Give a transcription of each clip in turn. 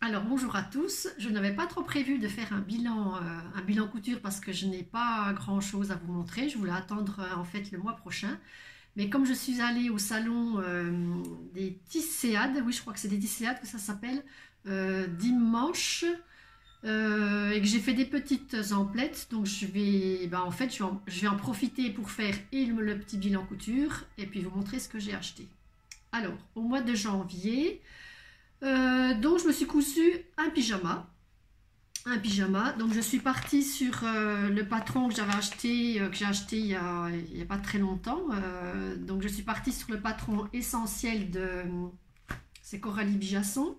Alors bonjour à tous, je n'avais pas trop prévu de faire un bilan couture parce que je n'ai pas grand chose à vous montrer, je voulais attendre en fait le mois prochain. Mais comme je suis allée au salon des Tisséades, oui je crois que c'est des Tisséades que ça s'appelle, dimanche, et que j'ai fait des petites emplettes, donc je vais, en fait je vais en profiter pour faire le petit bilan couture et puis vous montrer ce que j'ai acheté. Alors au mois de janvier, donc je me suis cousu un pyjama. Donc je suis partie sur le patron que j'avais acheté, que j'ai acheté il y a pas très longtemps. Donc je suis partie sur le patron essentiel de, c'est Coralie Bijasson.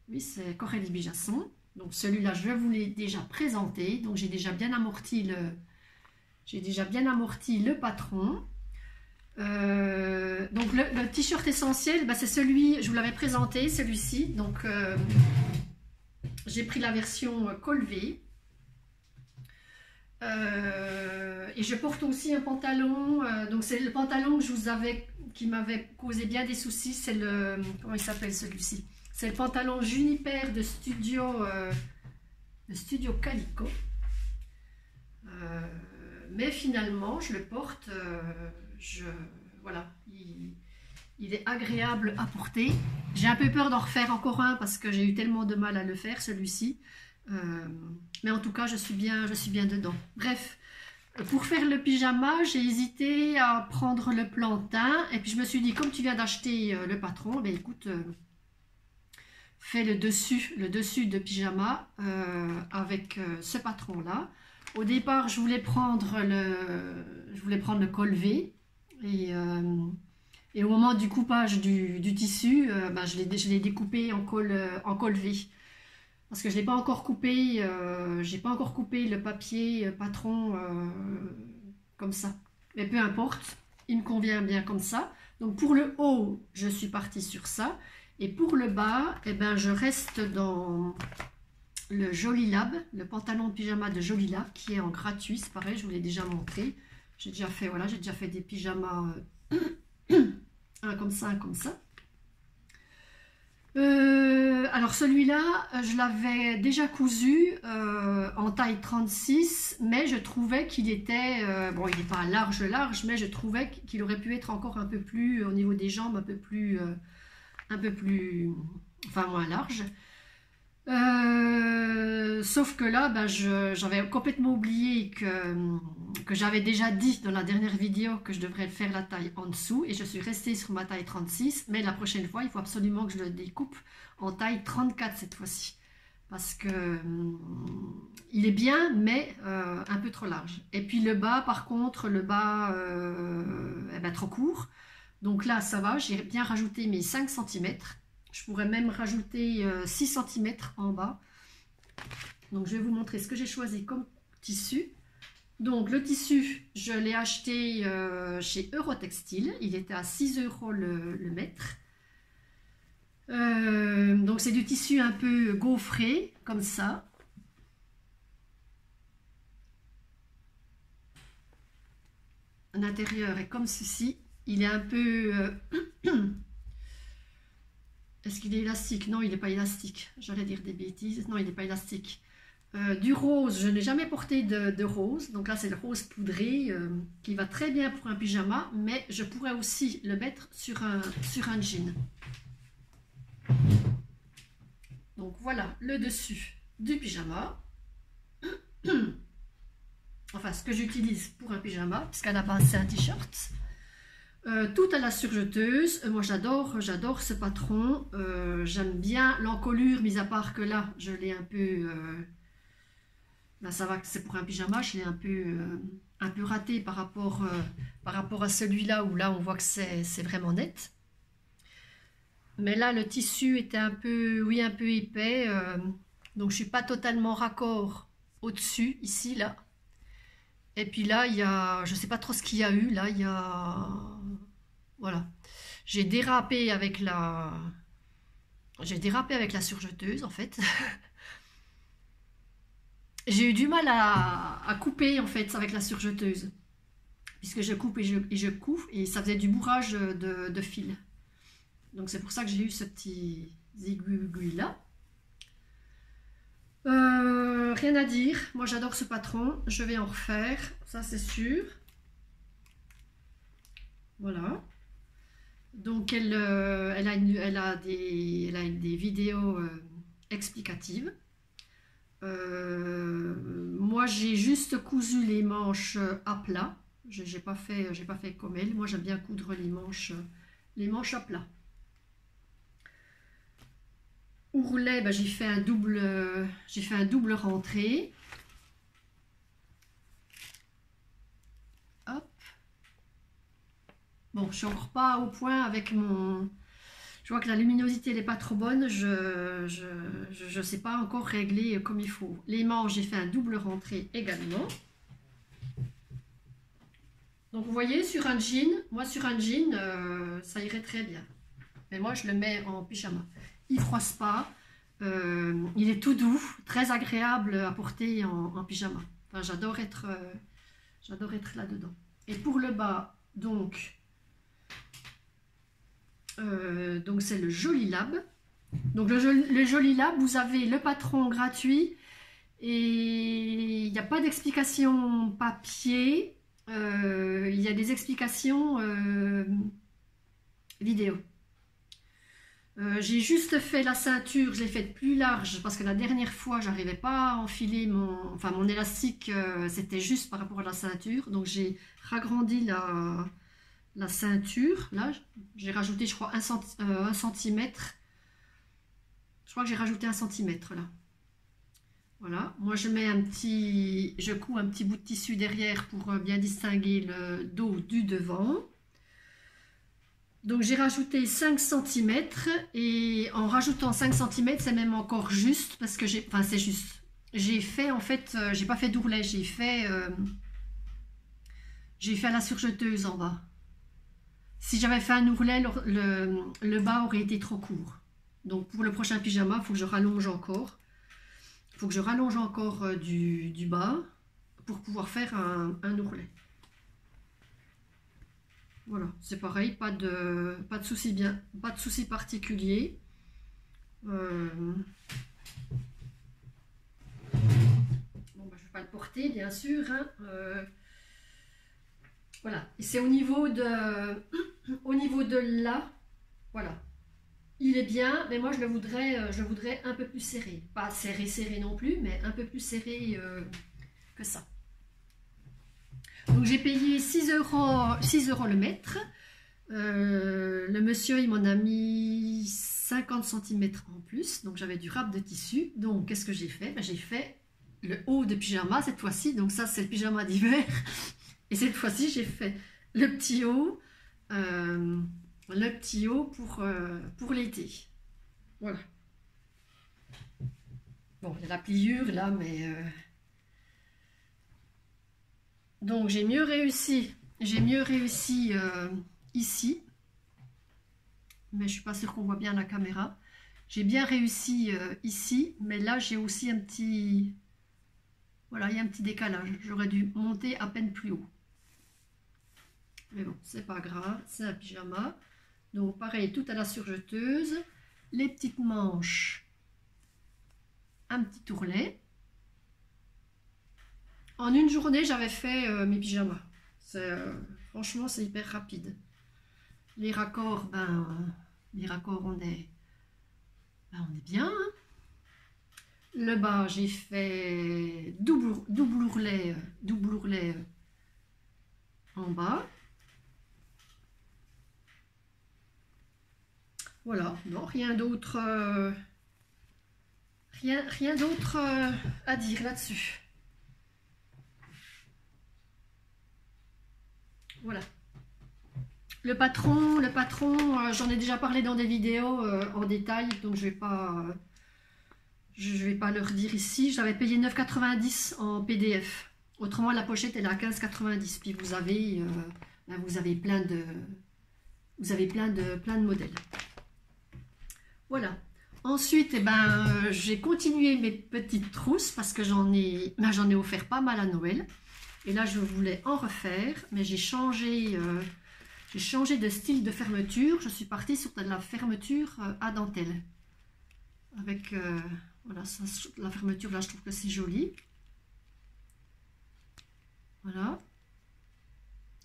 Oui, c'est Coralie Bijasson. Donc celui-là, je vous l'ai déjà présenté. Donc j'ai déjà bien amorti le patron. Donc le t-shirt essentiel, c'est celui, je vous l'avais présenté, celui-ci. Donc j'ai pris la version col V. Et je porte aussi un pantalon. Donc c'est le pantalon que qui m'avait causé bien des soucis. C'est le, comment il s'appelle celui-ci? C'est le pantalon Juniper de Studio Calico. Mais finalement, je le porte. Voilà, il est agréable à porter. J'ai un peu peur d'en refaire encore un parce que j'ai eu tellement de mal à le faire, celui-ci. Mais en tout cas, je suis bien dedans. Bref, pour faire le pyjama, j'ai hésité à prendre le plantain. Et puis je me suis dit, comme tu viens d'acheter le patron, écoute, fais le dessus de pyjama avec ce patron-là. Au départ, je voulais prendre le col V. Et au moment du coupage du tissu, je l'ai découpé en col V. Parce que je n'ai pas encore coupé, le papier patron comme ça. Mais peu importe, il me convient bien comme ça. Donc pour le haut, je suis partie sur ça. Et pour le bas, je reste dans le Joli Lab, le pantalon de pyjama de Joli Lab, qui est en gratuit. C'est pareil, je vous l'ai déjà montré. J'ai déjà fait des pyjamas un comme ça, un comme ça. Alors celui-là, je l'avais déjà cousu en taille 36, mais je trouvais qu'il était, bon il n'est pas large, mais je trouvais qu'il aurait pu être encore un peu plus, au niveau des jambes, un peu plus, enfin moins large. Sauf que là, j'avais complètement oublié que j'avais déjà dit dans la dernière vidéo que je devrais faire la taille en dessous et je suis restée sur ma taille 36, mais la prochaine fois, il faut absolument que je le découpe en taille 34 cette fois-ci. Parce que il est bien, mais un peu trop large. Et puis le bas, par contre, trop court. Donc là, ça va, j'ai bien rajouté mes 5 cm. Je pourrais même rajouter 6 cm en bas. Donc je vais vous montrer ce que j'ai choisi comme tissu. Donc le tissu, je l'ai acheté chez Eurotextile. Il était à 6 € le mètre. Donc c'est du tissu un peu gaufré, comme ça. L'intérieur est comme ceci. Il est un peu... Est-ce qu'il est élastique? Non, il n'est pas élastique. J'allais dire des bêtises. Non, il n'est pas élastique. Du rose, je n'ai jamais porté de rose. Donc là, c'est le rose poudré qui va très bien pour un pyjama. Mais je pourrais aussi le mettre sur un jean. Donc voilà le dessus du pyjama. Enfin, ce que j'utilise pour un pyjama, puisqu'à la base, c'est un t-shirt. Tout à la surjeteuse. Moi j'adore ce patron. J'aime bien l'encolure, mis à part que là je l'ai un peu ça va que c'est pour un pyjama, je l'ai un peu raté par rapport à celui-là où là on voit que c'est vraiment net. Mais là le tissu était un peu épais, donc je suis pas totalement raccord au-dessus ici là. Et puis là, il y a, je sais pas trop ce qu'il y a eu, là, il y a, voilà. J'ai dérapé avec la surjeteuse, en fait. J'ai eu du mal à couper, en fait, avec la surjeteuse. Puisque je coupe et je couds, et ça faisait du bourrage de fil. Donc c'est pour ça que j'ai eu ce petit Ziguiguila. Rien à dire, moi j'adore ce patron, je vais en refaire, ça c'est sûr. Voilà. Donc elle a des vidéos explicatives. Moi j'ai juste cousu les manches à plat. J'ai pas fait comme elle. Moi j'aime bien coudre les manches à plat. Ourlet, ben, j'ai fait un double rentrée. Hop. Bon, je suis encore pas au point avec mon... Je vois que la luminosité n'est pas trop bonne. Je sais pas encore régler comme il faut. Les manches, j'ai fait un double rentrée également. Donc vous voyez, sur un jean, moi sur un jean, ça irait très bien. Mais moi je le mets en pyjama. Il ne froisse pas, il est tout doux, très agréable à porter en pyjama. Enfin, j'adore être là-dedans. Et pour le bas, donc c'est le Joli Lab. Donc le Joli Lab, vous avez le patron gratuit et il n'y a pas d'explication papier, il y a des explications vidéo. J'ai juste fait la ceinture, je l'ai faite plus large parce que la dernière fois j'arrivais pas à enfiler mon élastique, c'était juste par rapport à la ceinture, donc j'ai ragrandi la ceinture. Là j'ai rajouté, je crois, 1 cm. Je crois que j'ai rajouté 1 cm là. Voilà, moi je couds un petit bout de tissu derrière pour bien distinguer le dos du devant. Donc j'ai rajouté 5 cm et en rajoutant 5 cm c'est même encore juste parce que c'est juste. J'ai fait en fait, j'ai pas fait d'ourlet, j'ai fait à la surjeteuse en bas. Si j'avais fait un ourlet, le bas aurait été trop court. Donc pour le prochain pyjama, il faut que je rallonge encore. Il faut que je rallonge encore du bas pour pouvoir faire un ourlet. Voilà, c'est pareil, pas de souci particulier. Bon, bah, je ne vais pas le porter, bien sûr. Hein. Voilà, et c'est au niveau de là, voilà. Il est bien, mais moi je le voudrais un peu plus serré. Pas serré non plus, mais un peu plus serré que ça. Donc j'ai payé 6 € le mètre. Le monsieur il m'en a mis 50 cm en plus, donc j'avais du râpe de tissu. Donc qu'est-ce que j'ai fait? Ben, j'ai fait le haut de pyjama cette fois-ci, donc ça c'est le pyjama d'hiver. Et cette fois-ci j'ai fait le petit haut pour l'été. Voilà. Bon, il y a la pliure là, mais... Donc j'ai mieux réussi ici, mais je suis pas sûre qu'on voit bien la caméra. J'ai bien réussi ici, mais là j'ai aussi un petit, voilà, il y a un petit décalage. J'aurais dû monter à peine plus haut. Mais bon, c'est pas grave, c'est un pyjama. Donc pareil, tout à la surjeteuse, les petites manches, un petit ourlet. En une journée, j'avais fait mes pyjamas. Franchement, c'est hyper rapide. Les raccords, on est bien. Hein. Le bas, j'ai fait double ourlet en bas. Voilà, non, rien d'autre à dire là-dessus. Voilà. Le patron, j'en ai déjà parlé dans des vidéos en détail, donc je vais pas le redire ici. J'avais payé 9,90 en PDF. Autrement, la pochette elle est à 15,90. Puis vous avez plein de modèles. Voilà. Ensuite, j'ai continué mes petites trousses parce que j'en ai offert pas mal à Noël. Et là, je voulais en refaire, mais j'ai changé de style de fermeture. Je suis partie sur de la fermeture à dentelle. avec voilà, ça, la fermeture là, je trouve que c'est joli. Voilà.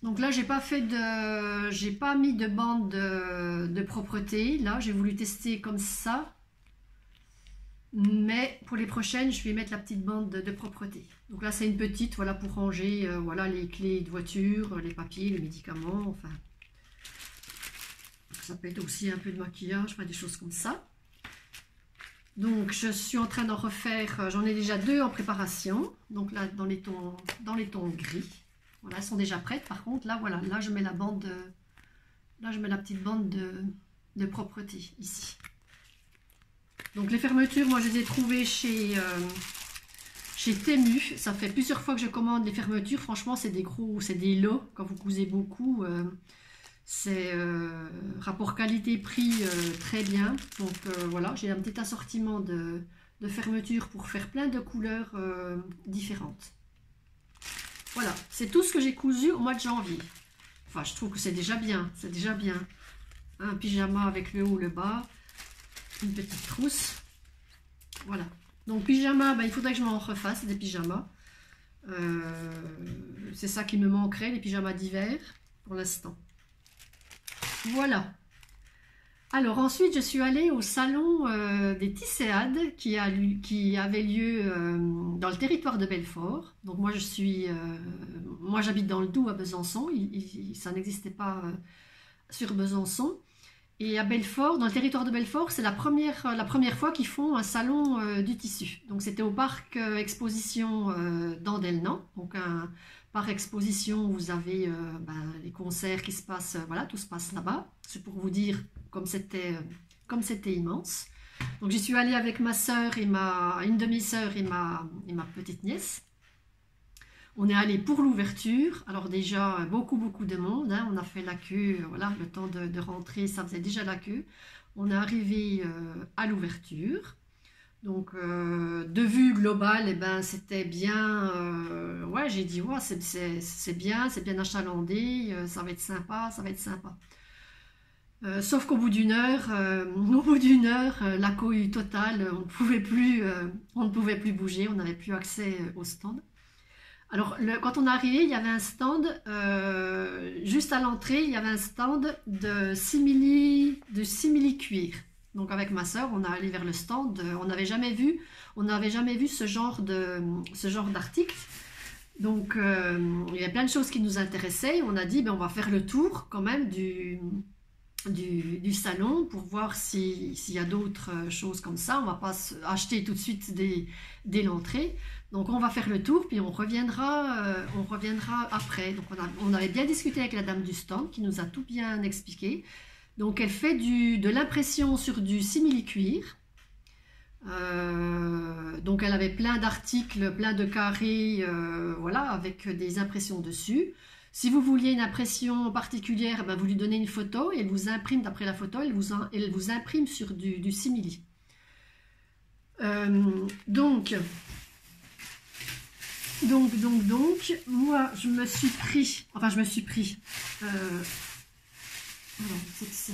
Donc là, j'ai pas mis de bande de propreté. Là, j'ai voulu tester comme ça. Mais pour les prochaines, je vais mettre la petite bande de propreté. Donc là, c'est une petite, voilà, pour ranger voilà, les clés de voiture, les papiers, les médicaments, enfin. Ça peut être aussi un peu de maquillage, enfin, des choses comme ça. Donc, je suis en train d'en refaire, j'en ai déjà 2 en préparation. Donc là, dans les tons gris. Voilà, elles sont déjà prêtes. Par contre, là, voilà, là, je mets la bande, là, je mets la petite bande de propreté, ici. Donc les fermetures, moi je les ai trouvées chez Temu. Ça fait plusieurs fois que je commande les fermetures. Franchement, c'est des lots. Quand vous cousez beaucoup, c'est rapport qualité-prix très bien. Donc voilà, j'ai un petit assortiment de fermetures pour faire plein de couleurs différentes. Voilà, c'est tout ce que j'ai cousu au mois de janvier. Enfin, je trouve que c'est déjà bien. C'est déjà bien. Un pyjama avec le haut, le bas. Une petite trousse, voilà. Donc pyjama, il faudrait que je m'en refasse des pyjamas. C'est ça qui me manquerait, les pyjamas d'hiver pour l'instant. Voilà. Alors ensuite, je suis allée au salon des Tisséades qui avait lieu dans le territoire de Belfort. Donc moi, moi j'habite dans le Doubs à Besançon. Ça n'existait pas sur Besançon. Et à Belfort, dans le territoire de Belfort, c'est la première fois qu'ils font un salon du tissu. Donc c'était au parc exposition d'Andelnan. Donc un parc exposition où vous avez les concerts qui se passent, voilà, tout se passe là-bas. C'est pour vous dire comme c'était immense. Donc j'y suis allée avec ma soeur et une demi-sœur et ma petite nièce. On est allé pour l'ouverture, alors déjà beaucoup de monde, hein. On a fait la queue, voilà, le temps de rentrer, ça faisait déjà la queue. On est arrivé à l'ouverture, donc de vue globale, eh ben, c'était bien, ouais, j'ai dit, ouais, c'est bien achalandé, ça va être sympa, ça va être sympa. Sauf qu'au bout d'une heure, la cohue totale, on ne pouvait plus bouger, on n'avait plus accès au stand. Alors, quand on est arrivé, il y avait un stand, juste à l'entrée, il y avait un stand de simili cuir. Donc, avec ma soeur, on est allé vers le stand. On n'avait jamais vu ce genre d'article. Donc, il y avait plein de choses qui nous intéressaient. On a dit, on va faire le tour quand même du salon pour voir s'il y a d'autres choses comme ça. On ne va pas acheter tout de suite dès l'entrée. Donc on va faire le tour, puis on reviendra après. Donc on avait bien discuté avec la dame du stand qui nous a tout bien expliqué. Donc elle fait de l'impression sur du simili-cuir. Donc elle avait plein d'articles, plein de carrés, voilà, avec des impressions dessus. Si vous vouliez une impression particulière, vous lui donnez une photo et elle vous imprime, d'après la photo, elle vous imprime sur du simili. Donc, moi, je me suis pris, alors, c'est que c'est.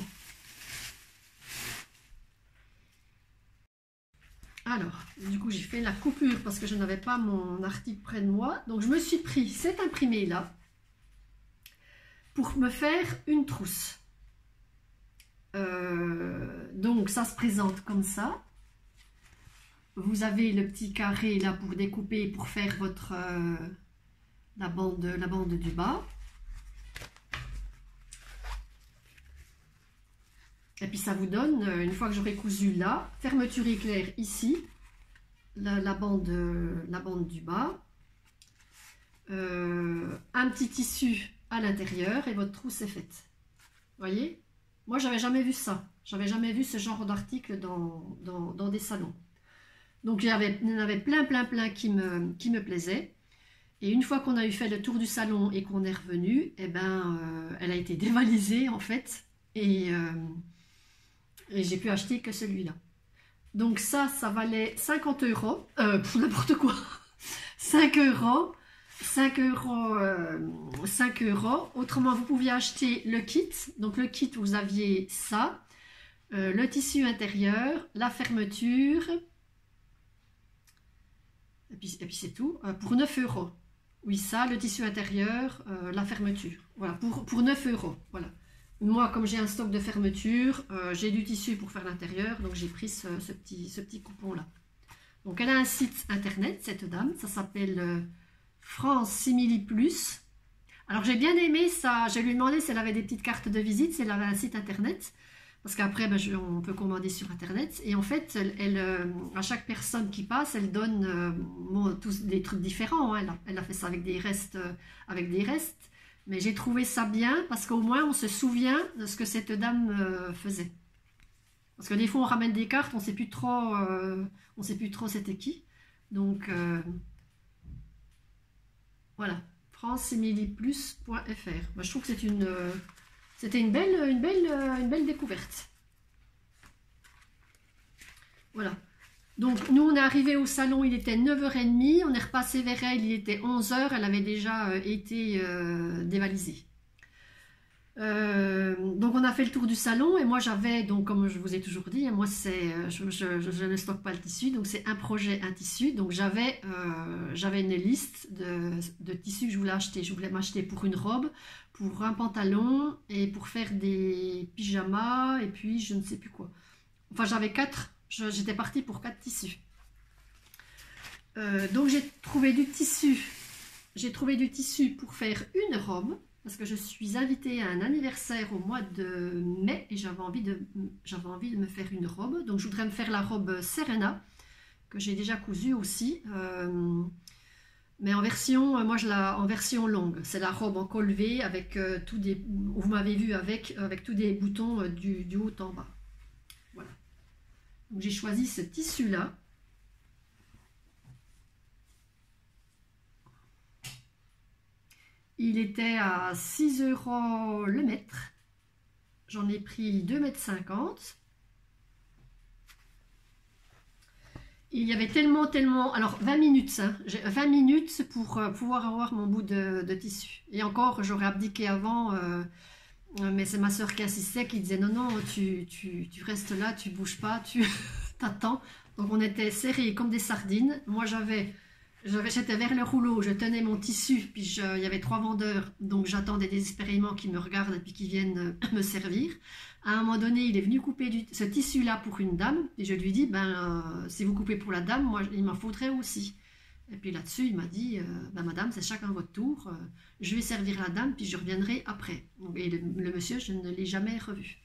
Alors, du coup, j'ai fait la coupure parce que je n'avais pas mon article près de moi. Donc, je me suis pris cet imprimé-là pour me faire une trousse. Donc, ça se présente comme ça. Vous avez le petit carré là pour découper, pour faire la bande du bas. Et puis ça vous donne, une fois que j'aurai cousu là, fermeture éclair ici, la bande du bas, un petit tissu à l'intérieur et votre trousse est faite. Vous voyez? Moi, j'avais jamais vu ça. J'avais jamais vu ce genre d'article dans des salons. Donc, il y en avait plein qui me plaisaient. Et une fois qu'on a eu fait le tour du salon et qu'on est revenu, eh ben, elle a été dévalisée en fait. Et j'ai pu acheter que celui-là. Donc ça valait 50 €. N'importe quoi. 5 €. 5 €. Autrement, vous pouviez acheter le kit. Donc le kit, vous aviez ça. le tissu intérieur, la fermeture, et puis c'est tout, pour 9 €. Oui, ça, le tissu intérieur, la fermeture. Voilà, pour 9 €. Voilà. Moi, comme j'ai un stock de fermeture, j'ai du tissu pour faire l'intérieur, donc j'ai pris ce petit coupon-là. Donc, elle a un site internet, cette dame, ça s'appelle France Simili Plus. Alors, j'ai bien aimé ça, je lui ai demandé si elle avait des petites cartes de visite, si elle avait un site internet, parce qu'après, ben, on peut commander sur internet. Et en fait, à chaque personne qui passe, elle donne tous des trucs différents. Hein. Elle a fait ça avec des restes, mais j'ai trouvé ça bien, parce qu'au moins, on se souvient de ce que cette dame faisait. Parce que des fois, on ramène des cartes, on ne sait plus trop c'était qui. Donc, voilà, franceemilieplus.fr. Moi, je trouve que c'était une belle découverte. Voilà. Donc, nous, on est arrivé au salon, il était 9h30. On est repassé vers elle, il était 11h. Elle avait déjà été dévalisée. Donc on a fait le tour du salon et moi j'avais, donc comme je vous ai toujours dit, moi je ne stocke pas le tissu, donc c'est un projet, un tissu, donc j'avais une liste de tissus que je voulais acheter. Je voulais m'acheter pour une robe, pour un pantalon et pour faire des pyjamas et puis je ne sais plus quoi. Enfin j'avais j'étais partie pour 4 tissus. Donc j'ai trouvé du tissu pour faire une robe. Parce que je suis invitée à un anniversaire au mois de mai et j'avais envie de me faire une robe. Donc je voudrais me faire la robe Serena, que j'ai déjà cousue aussi. Mais en version, en version longue. C'est la robe en col V avec vous m'avez vu avec tous des boutons du haut en bas. Voilà. Donc j'ai choisi ce tissu-là. Il était à 6 € le mètre. J'en ai pris 2,50 m. Il y avait tellement... Alors, 20 minutes. Hein, 20 minutes pour pouvoir avoir mon bout de tissu. Et encore, j'aurais abdiqué avant. Mais c'est ma soeur qui insistait, qui disait non, non, tu restes là, tu bouges pas, tu t'attends. Donc, on était serrés comme des sardines. Moi, j'étais vers le rouleau, je tenais mon tissu, puis il y avait 3 vendeurs, donc j'attendais désespérément qu'ils me regardent et puis qu'ils viennent me servir. À un moment donné, il est venu couper ce tissu-là pour une dame, et je lui dis, si vous coupez pour la dame, moi, il m'en faudrait aussi. Et puis là-dessus, il m'a dit, madame, c'est chacun votre tour, je vais servir la dame, puis je reviendrai après. Et le monsieur, je ne l'ai jamais revu.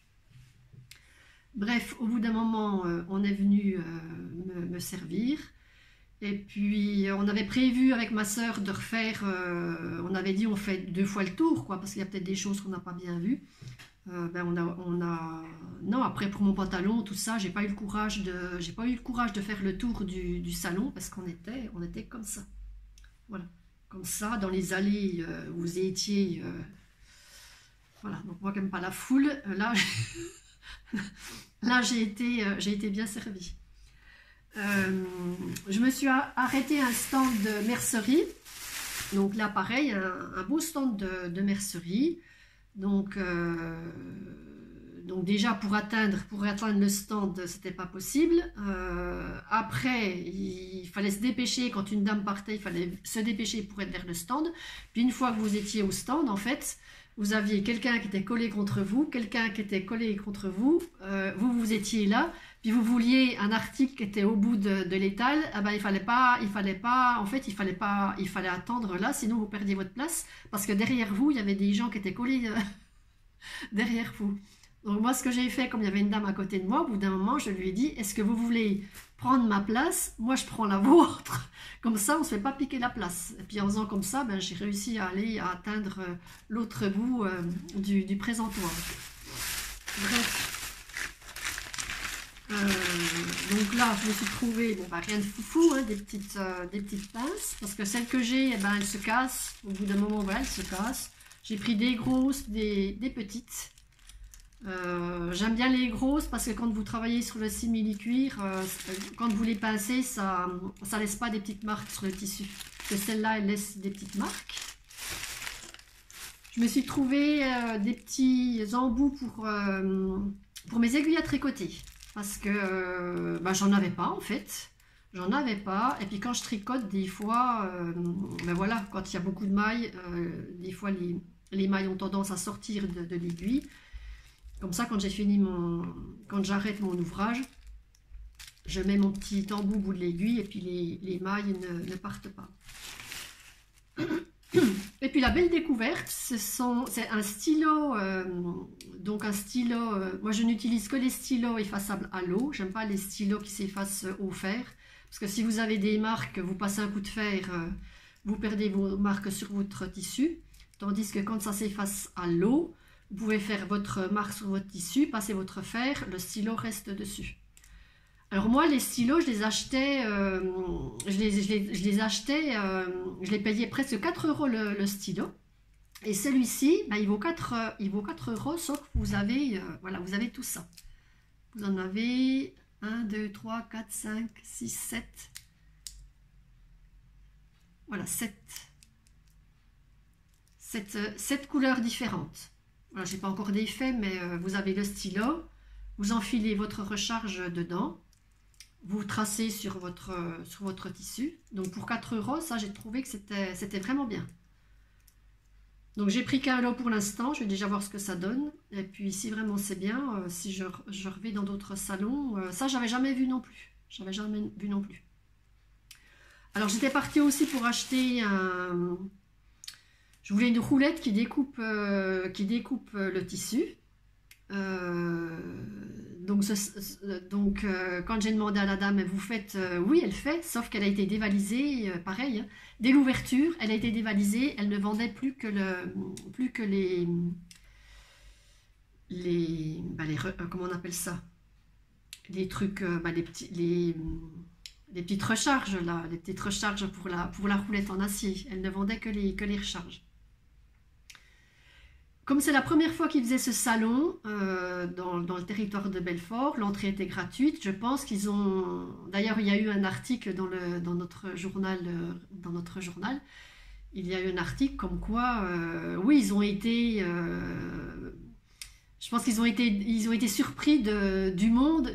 Bref, au bout d'un moment, on est venu me servir. Et puis, on avait prévu avec ma soeur de refaire, on avait dit on fait 2 fois le tour, quoi, parce qu'il y a peut-être des choses qu'on n'a pas bien vues. Non, après pour mon pantalon, tout ça, j'ai pas eu le courage de faire le tour du salon parce qu'on était comme ça. Voilà, comme ça, dans les allées où vous étiez. Voilà, donc moi qui n'aime pas la foule, là, là j'ai été bien servie. Je me suis arrêtée à un stand de mercerie. Donc là, pareil, un beau stand de mercerie. Donc déjà, pour atteindre le stand, c'était pas possible. Après, il fallait se dépêcher. Quand une dame partait, il fallait se dépêcher pour être vers le stand. Puis une fois que vous étiez au stand, en fait, vous aviez quelqu'un qui était collé contre vous, vous étiez là, puis vous vouliez un article qui était au bout de l'étal, il fallait attendre là, sinon vous perdiez votre place, parce que derrière vous, il y avait des gens qui étaient collés derrière vous. Donc moi, ce que j'ai fait, comme il y avait une dame à côté de moi, au bout d'un moment, je lui ai dit, est-ce que vous voulez prendre ma place? Moi, je prends la vôtre. Comme ça, on ne se fait pas piquer la place. Et puis en faisant comme ça, j'ai réussi à atteindre l'autre bout du présentoir. Bref. Donc là, je me suis trouvé, rien de foufou, hein, des petites pinces, parce que celles que j'ai, elles se cassent. Au bout d'un moment, voilà, elles se cassent. J'ai pris des grosses, des petites. J'aime bien les grosses parce que quand vous travaillez sur le simili-cuir, quand vous les pincez, ça laisse pas des petites marques sur le tissu. Que celle-là, elle laisse des petites marques. Je me suis trouvé des petits embouts pour mes aiguilles à tricoter. Parce que bah, j'en avais pas en fait. J'en avais pas. Et puis quand je tricote, des fois, ben voilà, quand il y a beaucoup de mailles, des fois les mailles ont tendance à sortir de l'aiguille. Comme ça, quand j'ai fini quand j'arrête mon ouvrage, je mets mon petit embout au bout de l'aiguille et puis les mailles ne partent pas. Et puis la belle découverte, c'est un stylo, donc un stylo, moi je n'utilise que les stylos effaçables à l'eau, j'aime pas les stylos qui s'effacent au fer, parce que si vous avez des marques, vous passez un coup de fer, vous perdez vos marques sur votre tissu, tandis que quand ça s'efface à l'eau, vous pouvez faire votre marque sur votre tissu, passer votre fer, le stylo reste dessus. Alors moi, les stylos, je les achetais, je les payais presque 4 € le stylo. Et celui-ci, ben, il vaut 4 €, sauf que vous avez, voilà, vous avez tout ça. Vous en avez 1, 2, 3, 4, 5, 6, 7. Voilà, 7 couleurs différentes. Voilà, je n'ai pas encore d'effet, mais vous avez le stylo, vous enfilez votre recharge dedans. Vous tracez sur votre tissu. Donc pour 4 €, ça j'ai trouvé que c'était vraiment bien. Donc j'ai pris qu'un lot pour l'instant, je vais déjà voir ce que ça donne. Et puis si vraiment c'est bien, si je revais dans d'autres salons, ça j'avais jamais vu non plus. J'avais jamais vu non plus. Alors j'étais partie aussi pour acheter je voulais une roulette qui découpe le tissu. Donc, quand j'ai demandé à la dame, vous faites, oui, elle fait, sauf qu'elle a été dévalisée, pareil, hein. Dès l'ouverture, elle a été dévalisée, elle ne vendait plus que comment on appelle ça, les trucs, les petites recharges là, les petites recharges pour la roulette en acier. Elle ne vendait que les recharges. Comme c'est la première fois qu'ils faisaient ce salon dans le territoire de Belfort, l'entrée était gratuite. Je pense qu'ils ont... D'ailleurs, il y a eu un article dans notre journal. Il y a eu un article comme quoi, oui, ils ont été... je pense qu'ils ont été surpris du monde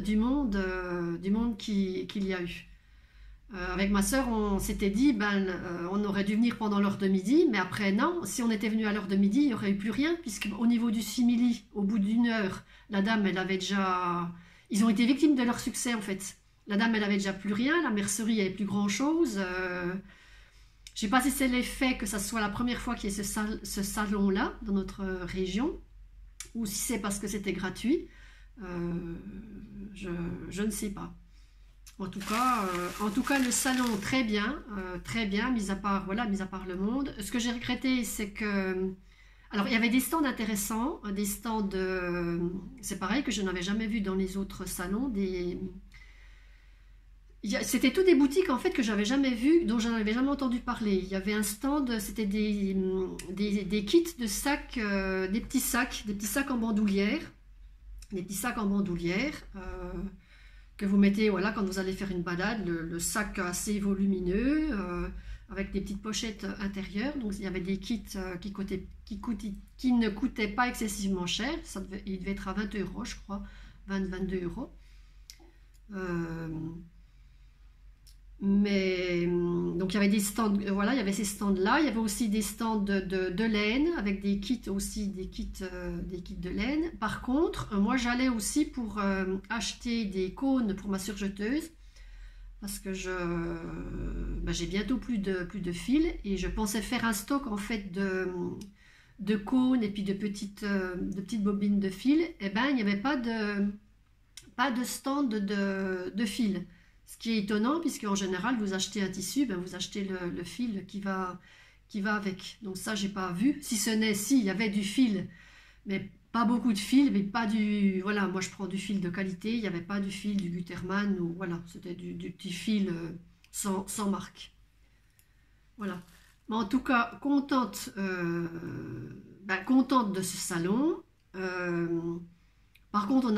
qu'il y a eu. Avec ma soeur, on s'était dit, on aurait dû venir pendant l'heure de midi, mais après non, si on était venu à l'heure de midi, il n'y aurait eu plus rien, puisqu'au niveau du simili, au bout d'une heure, la dame, elle avait déjà... Ils ont été victimes de leur succès, en fait. La dame, elle avait déjà plus rien, la mercerie, il n'y avait plus grand-chose. Je ne sais pas si c'est l'effet que ça soit la première fois qu'il y ait ce salon-là, dans notre région, ou si c'est parce que c'était gratuit. Je ne sais pas. En tout cas, le salon très bien, mis à part le monde. Ce que j'ai regretté, c'est que, alors il y avait des stands intéressants, des stands, c'est pareil que je n'avais jamais vu dans les autres salons. C'était tout des boutiques en fait que j'avais jamais vues, dont je n'avais jamais entendu parler. Il y avait un stand, c'était des kits de sacs, des petits sacs en bandoulière, que vous mettez, voilà, quand vous allez faire une balade, le sac assez volumineux, avec des petites pochettes intérieures. Donc il y avait des kits qui ne coûtaient pas excessivement cher. Il devait être à 20 €, je crois, 22 €. Mais donc il y avait des stands, voilà, il y avait ces stands là, il y avait aussi des stands de laine avec des kits aussi, des kits de laine. Par contre, moi j'allais aussi pour acheter des cônes pour ma surjeteuse, parce que j'ai bientôt plus de fil et je pensais faire un stock en fait de cônes et puis de petites bobines de fil. Et ben il n'y avait pas de stand de fil. Ce qui est étonnant, puisque en général, vous achetez un tissu, vous achetez le fil qui va avec. Donc ça, j'ai pas vu. Si ce n'est, il y avait du fil, mais pas beaucoup de fil, mais pas du... Voilà, moi je prends du fil de qualité, il n'y avait pas du fil du Gutermann, ou voilà, c'était du petit fil sans marque. Voilà. Mais en tout cas, contente de ce salon. Par contre, on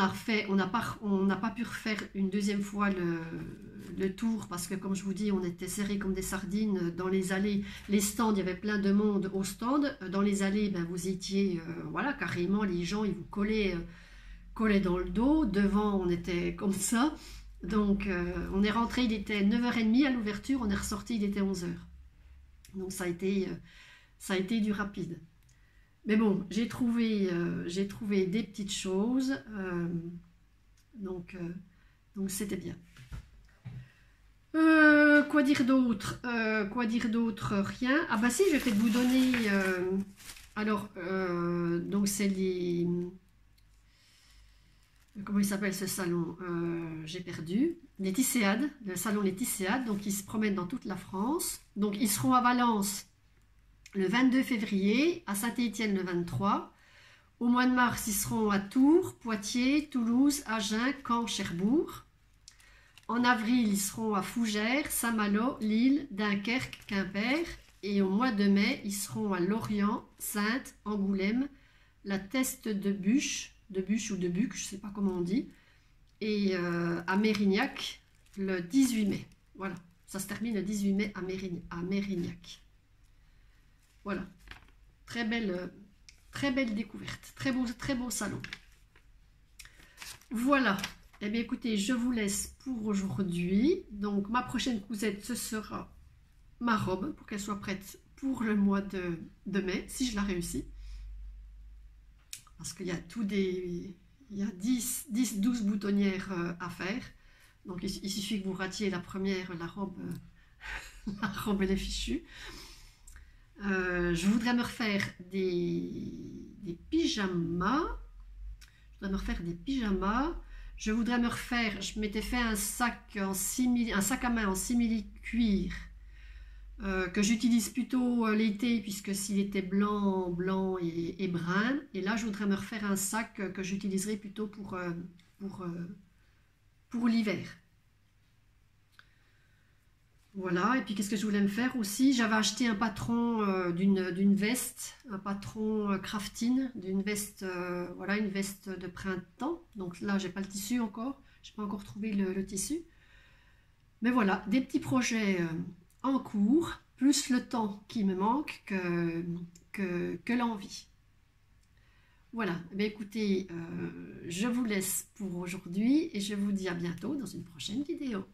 n'a pas pu refaire une deuxième fois le tour, parce que comme je vous dis, on était serrés comme des sardines dans les allées. Les stands, il y avait plein de monde aux stands. Dans les allées, vous étiez, voilà, carrément, les gens, ils vous collaient collait dans le dos. Devant, on était comme ça. Donc, on est rentré, il était 9h30 à l'ouverture, on est ressorti, il était 11h. Donc, ça a été du rapide. Mais bon, j'ai trouvé des petites choses. Donc, c'était bien. Quoi dire d'autre? Rien. Ah bah si, je vais peut-être vous donner... donc c'est les... Comment il s'appelle ce salon? J'ai perdu. Les Tisséades, le salon Les Tisséades. Donc ils se promènent dans toute la France. Donc ils seront à Valence le 22 février, à Saint-Étienne le 23. Au mois de mars, ils seront à Tours, Poitiers, Toulouse, Agen, Caen, Cherbourg. En avril, ils seront à Fougères, Saint-Malo, Lille, Dunkerque, Quimper. Et au mois de mai, ils seront à Lorient, Saintes, Angoulême, la Teste de Bûche ou de Buc, je ne sais pas comment on dit, et à Mérignac le 18 mai. Voilà, ça se termine le 18 mai à Mérignac. Voilà, très belle découverte, très beau salon. Voilà. Eh bien, écoutez, je vous laisse pour aujourd'hui. Donc, ma prochaine cousette, ce sera ma robe pour qu'elle soit prête pour le mois de mai, si je la réussis. Parce qu'il y a il y a 10-12 boutonnières à faire. Donc, il suffit que vous ratiez la première, la robe, elle est fichue. Je voudrais me refaire des pyjamas. Je voudrais me refaire, je m'étais fait un sac à main en simili cuir que j'utilise plutôt l'été puisque s'il était blanc et brun. Et là, je voudrais me refaire un sac que j'utiliserai plutôt pour l'hiver. Voilà, et puis qu'est-ce que je voulais me faire aussi? J'avais acheté un patron d'une veste, un patron crafting, d'une veste, voilà, une veste de printemps. Donc là, j'ai pas le tissu encore, j'ai pas encore trouvé le tissu. Mais voilà, des petits projets en cours, plus le temps qui me manque que l'envie. Voilà, bien écoutez, je vous laisse pour aujourd'hui et je vous dis à bientôt dans une prochaine vidéo.